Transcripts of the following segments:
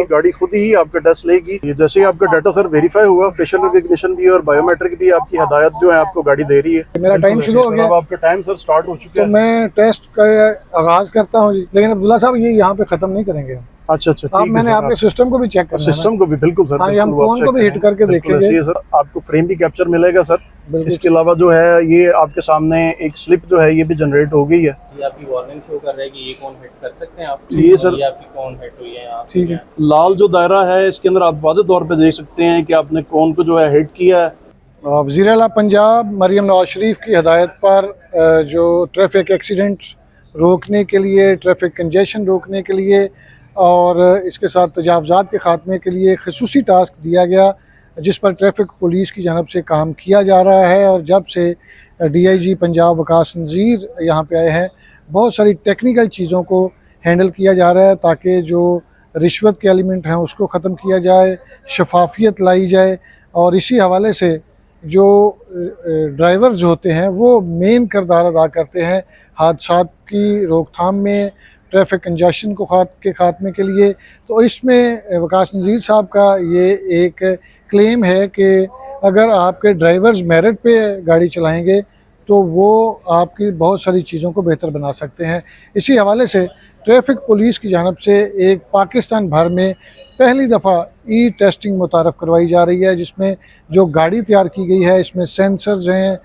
गाड़ी खुद ही आपका टेस्ट लेगी। ये जैसे ही आपका डाटा सर वेरीफाई हुआ, फेशियल रिकग्निशन भी और बायोमेट्रिक भी आपकी हदायत जो है आपको गाड़ी दे रही है। मेरा टाइम शुरू हो गया। अब आपका टाइम सर स्टार्ट हो चुका है तो मैं टेस्ट का आगाज करता हूँ जी। लेकिन अब्दुल्ला साहब ये यहाँ पे खत्म नहीं करेंगे हम। अच्छा अच्छा, अब मैंने आपके सिस्टम को भी चेक करना है। सिस्टम को भी बिल्कुल सर। हाँ, हम फोन को भी हिट करके देखेंगे सर। आपको फ्रेम भी कैप्चर मिलेगा सर। इसके अलावा जो है ये आपके सामने एक स्लिप जो है ये भी जनरेट हो गई है। ये आपकी वार्निंग शो कर रहा है कि ये कौन हिट कर सकते हैं आप। ये सर, ये आपकी कौन हिट हुई है यहाँ। ठीक है, लाल जो दायरा है इसके अंदर आप वाज़ेह तौर पे देख सकते हैं कि आपने कौन को जो है हिट किया है। वज़ीर आला पंजाब मरियम नवाज शरीफ की हदायत पर जो ट्रैफिक एक्सीडेंट्स रोकने के लिए, ट्रैफिक कंजेशन रोकने के लिए और इसके साथ तजावज़ात के ख़ात्मे के लिए खसूसी टास्क दिया गया, जिस पर ट्रैफिक पुलिस की जानब से काम किया जा रहा है। और जब से DIG पंजाब वकास नज़ीर यहाँ पे आए हैं, बहुत सारी टेक्निकल चीज़ों को हैंडल किया जा रहा है ताकि जो रिश्वत के एलिमेंट हैं उसको ख़त्म किया जाए, शफाफियत लाई जाए। और इसी हवाले से जो ड्राइवर्स होते हैं वो मेन किरदार अदा करते हैं हादसात की रोकथाम में, ट्रैफिक कंजेशन को के ख़ात्मे के लिए। तो इसमें वकास नज़ीर साहब का ये एक क्लेम है कि अगर आपके ड्राइवर्स मेरिट पे गाड़ी चलाएंगे तो वो आपकी बहुत सारी चीज़ों को बेहतर बना सकते हैं। इसी हवाले से ट्रैफिक पुलिस की जानब से एक पाकिस्तान भर में पहली दफ़ा टेस्टिंग मुतारफ़ करवाई जा रही है, जिसमें जो गाड़ी तैयार की गई है इसमें सेंसर्स हैं,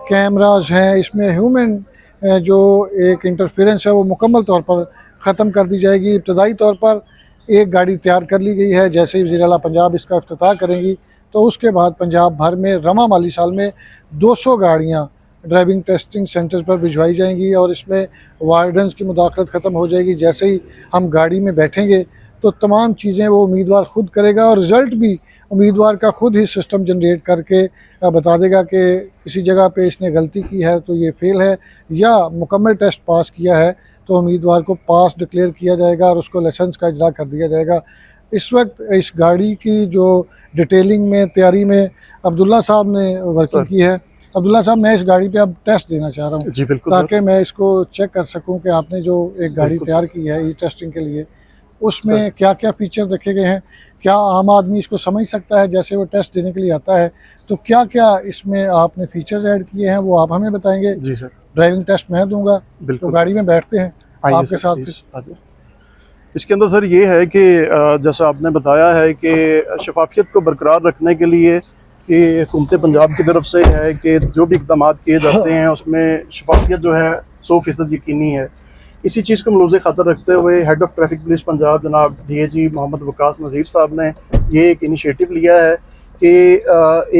कैमराज हैं, इसमें ह्यूमन जो एक इंटरफेरेंस है वो मुकम्मल तौर पर ख़त्म कर दी जाएगी। इब्तदाई तौर पर एक गाड़ी तैयार कर ली गई है, जैसे ही वज़ीर आला पंजाब इसका इफ्तिताह करेंगी तो उसके बाद पंजाब भर में रवा माली साल में 200 गाड़ियाँ ड्राइविंग टेस्टिंग सेंटर्स पर भिजवाई जाएंगी और इसमें वार्डन्स की मुदाखलत ख़त्म हो जाएगी। जैसे ही हम गाड़ी में बैठेंगे तो तमाम चीज़ें वो उम्मीदवार ख़ुद करेगा और रिज़ल्ट भी उम्मीदवार का ख़ुद ही सिस्टम जनरेट करके बता देगा कि किसी जगह पे इसने गलती की है तो ये फेल है, या मुकम्मल टेस्ट पास किया है तो उम्मीदवार को पास डिक्लेयर किया जाएगा और उसको लाइसेंस का इजरा कर दिया जाएगा। इस वक्त इस गाड़ी की जो डिटेलिंग में, तैयारी में अब्दुल्ला साहब ने वर्किंग की है। अब्दुल्ला साहब, मैं इस गाड़ी पे अब टेस्ट देना चाह रहा हूँ जी बिल्कुल, ताकि मैं इसको चेक कर सकूँ कि आपने जो एक गाड़ी तैयार की है टेस्टिंग के लिए, उसमें क्या क्या फीचर रखे गए हैं, क्या आम आदमी इसको समझ सकता है जैसे वो टेस्ट देने के लिए आता है, तो क्या क्या इसमें आपने फीचर्स ऐड किए हैं वो आप हमें बताएंगे। जी सर। ड्राइविंग टेस्ट मैं दूंगा, तो गाड़ी में बैठते हैं आपके साथ। इसके अंदर सर ये है कि जैसा आपने बताया है कि शफाफियत को बरकरार रखने के लिए कि हुकूमत पंजाब की तरफ से है कि जो भी इक़दाम किए जाते हैं उसमें शफाफियत जो है 100% यकीनी है। इसी चीज़ को मलूज़ खातर रखते हुए head of traffic police Punjab जनाब DIG मोहम्मद वकास नज़ीर साहब ने ये एक इनिशिएटिव लिया है कि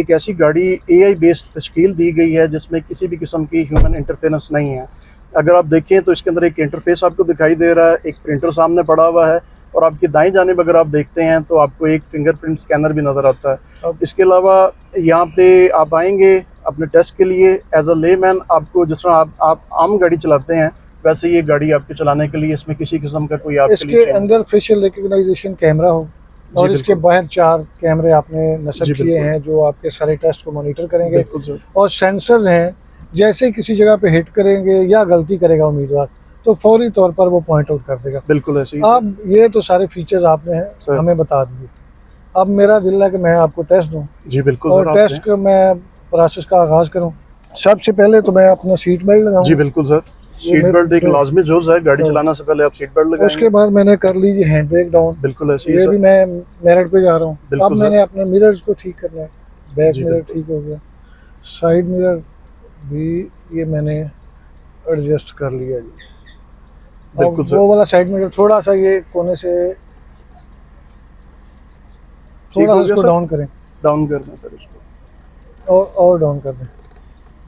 एक ऐसी गाड़ी AI बेस्ड तश्कील दी गई है जिसमें किसी भी किस्म की ह्यूमन इंटरफेरेंस नहीं है। अगर आप देखें तो इसके अंदर एक इंटरफेस आपको दिखाई दे रहा है, एक प्रिंटर सामने पड़ा हुआ है और आपकी दाईं जानिब अगर आप देखते हैं तो आपको एक फिंगरप्रिंट स्कैनर भी नज़र आता है। इसके अलावा यहाँ पे आप आएंगे अपने टेस्ट के लिए एज अ लेमैन, आपको जिस तरह आप आम गाड़ी चलाते हैं वैसे ये गाड़ी आपके चलाने के लिए इसमें किसी किस्म का कोई आपके इसके अंदर फेशियल रिकग्नाइजेशन कैमरा हो और इसके बाहर 4 कैमरे आपने नस्ब किए हैं जो आपके सारे टेस्ट को मॉनिटर करेंगे। और सेंसर्स हैं, जैसे किसी जगह पे हिट करेंगे या गलती करेगा उम्मीदवार तो फौरी तौर पर वो पॉइंट आउट कर देगा। बिल्कुल ऐसे ही। अब ये तो सारे फीचर्स आपने हमें बता दिए। अब मेरा दिल है कि मैं आपको टेस्ट दूं। जी बिल्कुल और टेस्ट का मैं प्रोसेस का आगाज करूं। सबसे पहले तो मैं अपना सीट बेल्ट लगाऊं। जी बिल्कुल सर, सीट बेल्ट एक लाजमी जुज़ है, गाड़ी चलाने से पहले आप सीट बेल्ट लगाएं। उसके बाद मैंने कर ली जी हैंड ब्रेक डाउन। बिल्कुल ऐसे ही। ये भी मैं मेरिट पे जा रहा हूँ। अब मैंने अपने मिरर्स को ठीक करना है। बैक मिरर ठीक हो गया, साइड मिरर भी ये मैंने एडजस्ट कर लिया जी। अब वो वाला साइड मिरर थोड़ा सा ये कोने से थोड़ा इसको डाउन करें। डाउन करना सर इसको और डाउन कर दें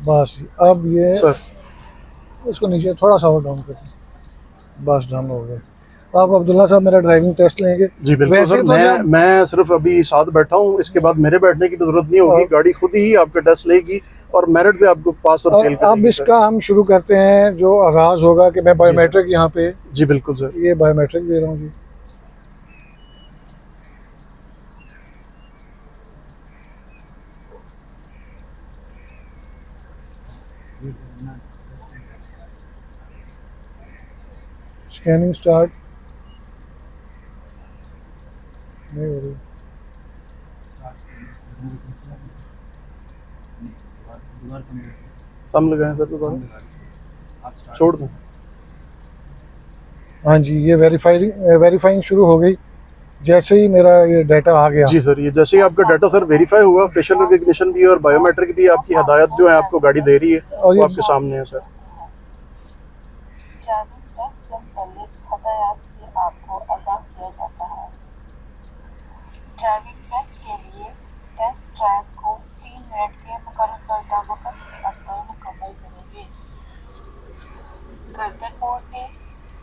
बस। अब ये सर इसको नीचे थोड़ा सा और डाउन कर दें, बस डाउन हो गया। अब अब्दुल्ला साहब मेरा ड्राइविंग टेस्ट लेंगे। जी बिल्कुल सर। तो मैं सिर्फ अभी साथ बैठा हूँ, इसके बाद मेरे बैठने की जरूरत नहीं होगी, गाड़ी खुद ही आपका टेस्ट लेगी और मेरिट पे आपको पास और फेल करेगी। अब इसका हम शुरू करते हैं, जो आगाज होगा कि मैं बायोमेट्रिक यहाँ पे। जी बिल्कुल सर, ये बायोमेट्रिक दे रहा हूँ जी। Scanning start. नहीं हो रही। कम लगाएं सर दोबारा, छोड़ दूँ। हाँ जी, ये वेरीफाइंग शुरू हो गई जैसे ही मेरा ये डाटा आ गया। जी सर, ये जैसे ही आपका डाटा सर वेरीफाई हुआ, फेशियल रिकग्निशन भी और बायोमेट्रिक भी आपकी हदायत जो है आपको गाड़ी दे रही है, और वो ये आपके सामने है सर। ड्राइविंग टेस्ट से पहले हदायत से आपको आगाह किया जाता है। ड्राइविंग टेस्ट के लिए टेस्ट ट्रैक को 3 मिनट के मुकर्रर करदा वक्त के अंदर मुकम्मल करेंगे। गर्दन मोड़ने,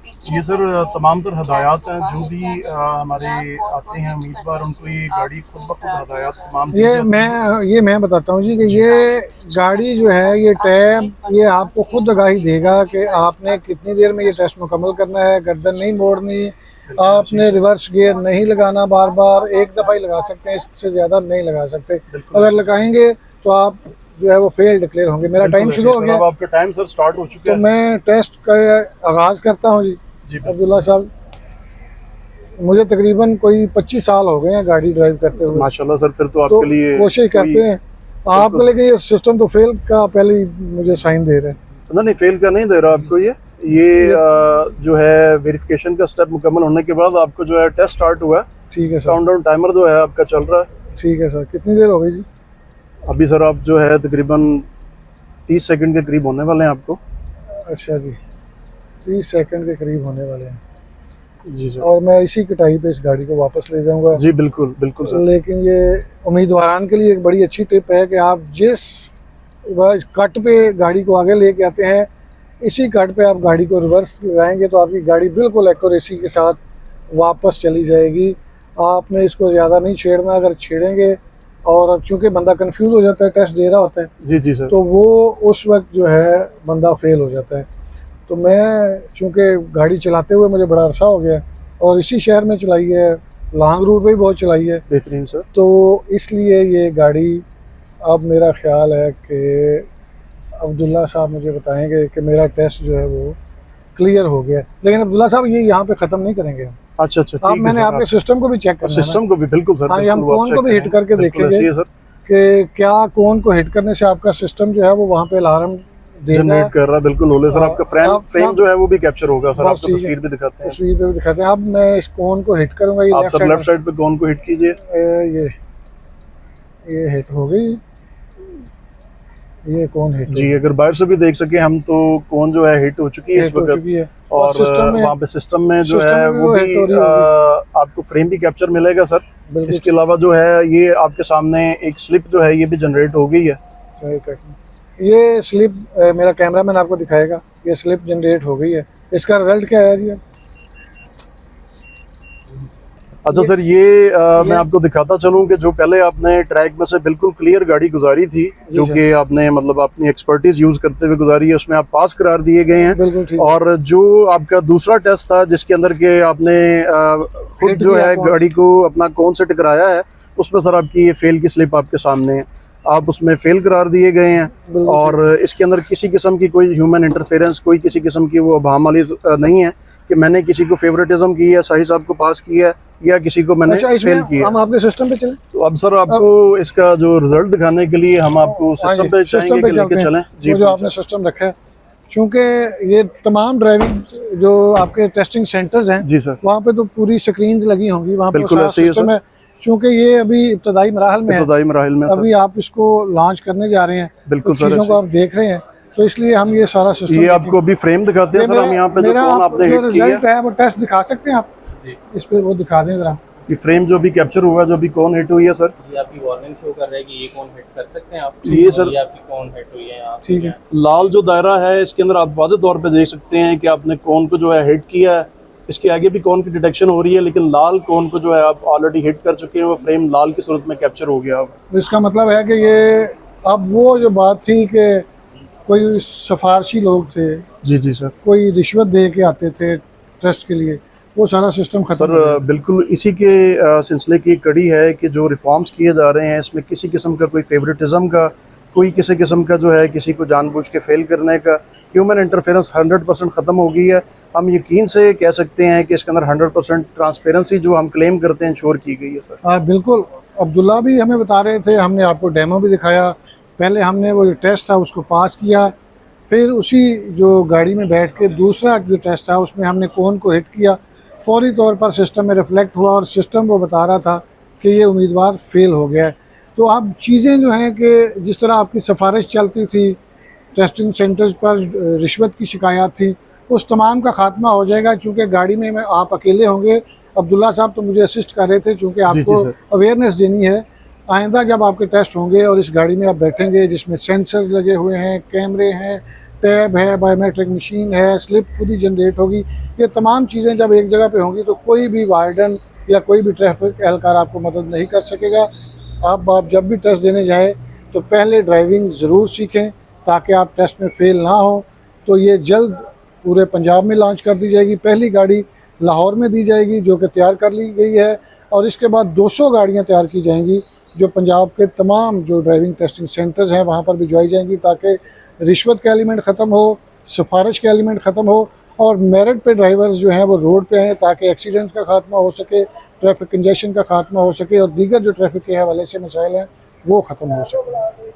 पीछे ये सर मुड़ने, तमाम तर हदायत ट्रैक से हैं जो बाहर भी जाने, हमारे या आते हैं उम्मीदवार, उनको ये गाड़ी खुद ब खुद हदायत तमाम दी ये जाती है। मैं बताता हूँ जी कि ये गाड़ी जो है ये टैब ये आपको खुद आगाही देगा कि आपने कितनी देर में ये टेस्ट मुकम्मल करना है। गर्दन नहीं मोड़नी, आपने रिवर्स गियर नहीं लगाना, बार बार एक दफ़ा ही लगा सकते हैं, इससे ज़्यादा नहीं लगा सकते। अगर लगाएंगे तो आप जो है वो फेल डिक्लेयर होंगे। मेरा टाइम शुरू हो गया, अब आपका टाइम सर स्टार्ट हो चुका तो है। मैं टेस्ट का आगाज़ करता हूँ जी। जी अब्दुल्ला साहब, मुझे तकरीबन कोई 25 साल हो गए हैं गाड़ी ड्राइव करते हुए, माशाल्लाह सर, फिर तो तो आपके लिए कोशिश करते हैं आपको। लेकिन ये सिस्टम तो फेल का पहले ही मुझे साइन दे रहे हैं। नहीं फेल का नहीं दे रहा आपको। ये जो है वेरिफिकेशन का स्टेप मुकम्मल होने के बाद आपको जो है टेस्ट स्टार्ट हुआ है। ठीक है सर, काउंटडाउन टाइमर जो है आपका चल रहा है। ठीक है सर। कितनी देर हो गई जी? अभी सर आप जो है तकरीबन 30 सेकंड के करीब होने वाले हैं आपको। अच्छा जी, 30 सेकंड के करीब होने वाले हैं। जी सर। और मैं इसी कटाई पे इस गाड़ी को वापस ले जाऊंगा। जी बिल्कुल बिल्कुल सर। लेकिन ये उम्मीदवारान के लिए एक बड़ी अच्छी टिप है कि आप जिस कट पे गाड़ी को आगे लेके आते हैं, इसी कट पे आप गाड़ी को रिवर्स लगाएंगे तो आपकी गाड़ी बिल्कुल एक्यूरेसी के साथ वापस चली जाएगी। आपने इसको ज़्यादा नहीं छेड़ना। अगर छेड़ेंगे और चूंकि बंदा कंफ्यूज हो जाता है, टेस्ट दे रहा होता है, जी जी सर। तो वो उस वक्त जो है बंदा फेल हो जाता है। तो मैं चूंकि गाड़ी चलाते हुए मुझे बड़ा अरसा हो गया और इसी शहर में चलाई है, लॉन्ग रूट पे भी बहुत चलाई है, बेहतरीन सर। तो इसलिए ये गाड़ी अब मेरा ख्याल है कि अब्दुल्ला साहब मुझे बताएंगे कि मेरा टेस्ट जो है वो क्लियर हो गया। लेकिन अब्दुल्ला साहब ये यहाँ पे ख़त्म नहीं करेंगे। अच्छा अच्छा, आप ठीक है मैंने सर। आपके सिस्टम को भी चेक करना है ना। सिस्टम को भी बिल्कुल सर। हाँ, हम बिल्कुल, वो कौन आप को भी check हिट करें। करके बिल्कुल देखेंगे ऐसे ही है सर। कि क्या कौन को हिट करने से आपका सिस्टम जो है वो वहाँ पे अलार्म देगा। जनरेट कर रहा है, बिल्कुल होले सर। आपका फ्रेम जो है वो भी कैप्चर होगा सर। बस आपको ठीक है। तस्वीर भी दिखाते हैं। तस्वीर पे भी दिखाते हैं। अब मैं इस कौन को हिट करूंगा, ये आप सर लेफ्ट साइड पे कौन को हिट कीजिए। ये हिट हो गई। ये कौन हिट जी, अगर बाहर से भी देख सके हम तो कौन जो है हिट हो चुकी है इस हिट हो वक्त। चुकी है। और वहाँ पे सिस्टम में जो है वो भी आपको फ्रेम भी कैप्चर मिलेगा सर। बिल्कुल। इसके अलावा जो है ये आपके सामने एक स्लिप जो है ये भी जनरेट हो गई है। ये स्लिप मेरा कैमरामैन आपको दिखाएगा। ये स्लिप जनरेट हो गई है। इसका रिजल्ट क्या है ये? अच्छा सर, मैं आपको दिखाता चलूं कि जो पहले आपने ट्रैक में से बिल्कुल क्लियर गाड़ी गुजारी थी, जो कि आपने मतलब अपनी एक्सपर्टीज यूज करते हुए गुजारी है, उसमें आप पास करार दिए गए हैं। बिल्कुल ठीक। और जो आपका दूसरा टेस्ट था जिसके अंदर के आपने खुद जो है गाड़ी को अपना कौन से टकराया है, उसमें सर आपकी ये फेल की स्लिप आपके सामने है। आप उसमें फेल करार दिए गए हैं और इसके अंदर किसी किस्म की कोई ह्यूमन इंटरफेरेंस, कोई किसी किस्म की वो अभामाली नहीं है कि मैंने किसी को फेवरेटिज्म की है, सही साहब को पास किया है या किसी को मैंने फेल किया। हम आपके सिस्टम पे चलें। तो अब सर आपको इसका जो रिजल्ट दिखाने के लिए हम आपको सिस्टम पे चाहेंगे कि लेके चलें। जी, जो आपने सिस्टम रखा है, चूँकि ये तमाम ड्राइविंग जो आपके टेस्टिंग सेंटर्स हैं, जी सर, वहाँ पे तो पूरी स्क्रीन लगी होंगी, वहाँ पे बिल्कुल सारा ऐसे ही है सिस्टम सर। है। चूँकि ये अभी इब्तदाई मराहल में है, इब्तदाई मराहिल में अभी आप इसको लॉन्च करने जा रहे हैं, बिल्कुल तो चीज़ों को आप देख रहे हैं, तो इसलिए हम ये सारा सिस्टम ये आपको अभी फ्रेम दिखाते हैं सर। हम यहाँ पे जो कौन आपने हिट किया रिजल्ट है वो टेस्ट दिखा सकते हैं आप इस पे, वो दिखा दें जरा। ये फ्रेम जो भी कैप्चर हुआ, जो भी कौन हिट हुई है सर, ये आपकी वार्निंग शो कर रहा है कि ये कौन हिट कर सकते हैं आप। ये सर ये आपकी कौन हिट हुई है यहाँ से। ठीक है। लाल जो दायरा है इसके अंदर आप वाज़ेह तौर पे देख सकते हैं कि आपने कौन को जो है हिट किया है। इसके आगे भी कौन की डिटेक्शन हो रही है, लेकिन लाल कौन को जो है आप ऑलरेडी हिट कर चुके हैं, वो फ्रेम लाल की सूरत में कैप्चर हो गया। इसका मतलब है कि ये अब वो जो बात थी कि कोई सफारशी लोग थे, जी जी सर, कोई रिश्वत दे के आते थे टेस्ट के लिए, वो सारा सिस्टम खत्म हो सर गया। बिल्कुल इसी के सिलसिले की एक कड़ी है कि जो रिफॉर्म्स किए जा रहे हैं इसमें किसी किस्म का कोई फेवरेटिज्म का, कोई किसी किस्म का जो है किसी को जानबूझ के फेल करने का, ह्यूमन इंटरफेरेंस 100% ख़त्म हो गई है। हम यकीन से कह सकते हैं कि इसके अंदर 100% ट्रांसपेरेंसी जो हम क्लेम करते हैं इंश्योर की गई है सर। हाँ बिल्कुल, अब्दुल्ला भी हमें बता रहे थे, हमने आपको डेमो भी दिखाया। पहले हमने वो जो टेस्ट था उसको पास किया, फिर उसी जो गाड़ी में बैठ के दूसरा जो टेस्ट था उसमें हमने कोन को हिट किया, फौरी तौर पर सिस्टम में रिफ्लेक्ट हुआ और सिस्टम वो बता रहा था कि ये उम्मीदवार फेल हो गया है। तो अब चीज़ें जो हैं कि जिस तरह आपकी सिफारिश चलती थी, टेस्टिंग सेंटर्स पर रिश्वत की शिकायत थी, उस तमाम का खात्मा हो जाएगा। चूँकि गाड़ी में आप अकेले होंगे, अब्दुल्ला साहब तो मुझे असिस्ट कर रहे थे चूँकि आपको सर। अवेयरनेस देनी है। आइंदा जब आपके टेस्ट होंगे और इस गाड़ी में आप बैठेंगे जिसमें सेंसर्स लगे हुए हैं, कैमरे हैं, टैब है, बायोमेट्रिक मशीन है, स्लिप खुद ही जनरेट होगी, ये तमाम चीज़ें जब एक जगह पे होंगी तो कोई भी वार्डन या कोई भी ट्रैफिक एहलकार आपको मदद नहीं कर सकेगा। आप जब भी टेस्ट देने जाएँ तो पहले ड्राइविंग ज़रूर सीखें ताकि आप टेस्ट में फ़ेल ना हो। तो ये जल्द पूरे पंजाब में लॉन्च कर दी जाएगी। पहली गाड़ी लाहौर में दी जाएगी जो कि तैयार कर ली गई है, और इसके बाद 200 गाड़ियाँ तैयार की जाएंगी जो पंजाब के तमाम जो ड्राइविंग टेस्टिंग सेंटर्स हैं वहाँ पर भिजवाई जाएंगी, ताकि रिश्वत का एलिमेंट ख़त्म हो, सिफारिश का एलिमेंट ख़त्म हो और मेरिट पे ड्राइवर्स जो हैं वो रोड पे आएँ, ताकि एक्सीडेंट्स का खात्मा हो सके, ट्रैफिक कंजेशन का खात्मा हो सके और दीगर जो ट्रैफिक के हवाले से मसाइल हैं वो ख़त्म हो सके।